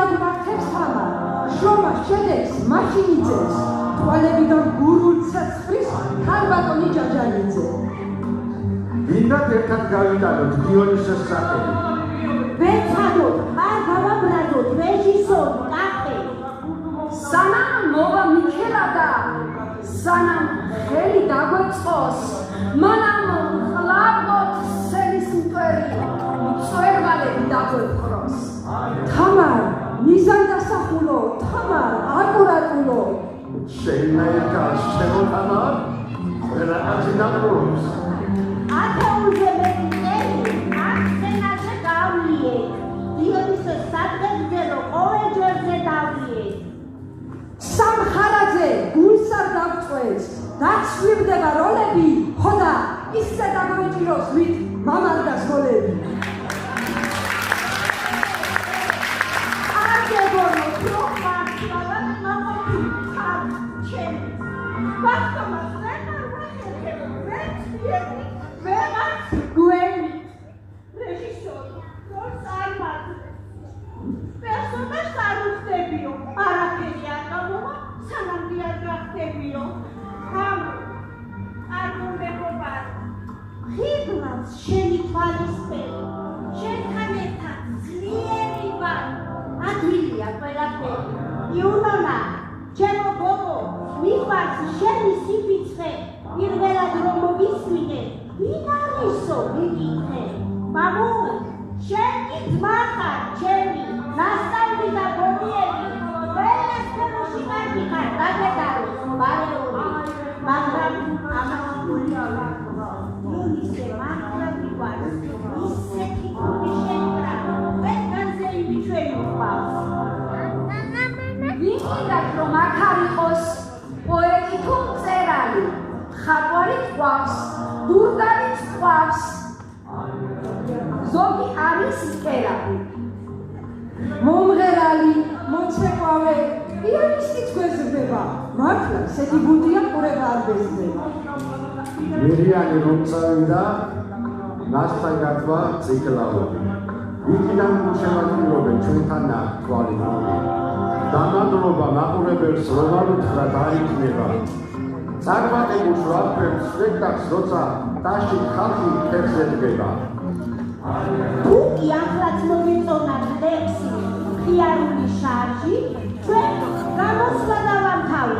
მან ვახებს თამა შრომა შედეგს მაშინ იძენს თვალებიდან გურულცა ცხრის ქალბატონი ჯაჯანიძე ვინდა ერთად გავიტანოთ დიონისეს სახელი ვეცადოთ არ გავაბრაზოთ რეჟისორ კახე სანამ მოვა მიქელა და სანამ ხელი დაგვეწყოს მანამ ყლავოთ სენის მტვერი მწვერვალები დაგვეპყროს თამარ მიზანდასახულო თამარ აკურატულო შეიძლება შემოთანა ყველაფერი დაბრუნოს ათეულზე მეტი აქ სცენაზე გავლიეთ დიონისეს სადგებზე რომ ყოველ ჯერზე დავლიეთ სამხარაძე გულს არ დავწყვეტს დაცვლიბდება როლები ხოდა ისე დაგვეჭიროს ვით მამალდას როლები არ გეგონოთ რომ მართლაც ნაყოფი ხარ ჩემი ბახტომას ვერ ვახერხებ ვეცდიები ვეღარც გვენი რეჟისორი როლს არ მართლებს პერსონაჟს არ უხდებიო არაფერი არ გამოვა სანამ არ გახდებიო არ გონებობა ხიბლავს შენი თვალისფერი შენთან ერთად ძლიერი ვარ ადვილია ყველაფერი იუნონა ჩემო გოგო მიყვარს შენი სიფიცხე პირველად რომ მოვისმინე ვინ არისო მიგიქე მამული შენ კი ძმა ხარ ჩემი ნასწავლი და გოგიები ყველა სფეროში კარგი ხარ დაგედარო ბარეული მაგრამ ამას იუნისე მართლა მიყვარს ისეთი გული შენკრა ყველგანზე იმიჩვენი ვყავს ვიყიდათ რომ აქ არ იყოს პოეტი თუ მწერალი ხატვარი გვყავს ბურგალი გვყავს ზოგი არის მკერავი მომღერალი მოცეკვავე პიანისტიც გვეზრდება მართლა ესეთი ბუდია ყურება არ გეზრდება მერიანი რომ წავიდა ნასთან გათვა ციკლავები იქიდან გუშევადმირობენ ჩვენთანა თვალი დამადლობა მაყურებელს რომალ უთხრათ არ იქნება წარმატებულს ვაფრებს სპექტაკლს როცა ტაში ხალხი ხერხზე დგება თუკი ახლაც მოგეწონა ლექსი ხიარული შარჟი ჩვენ გამოსვლა დავამთავრეთ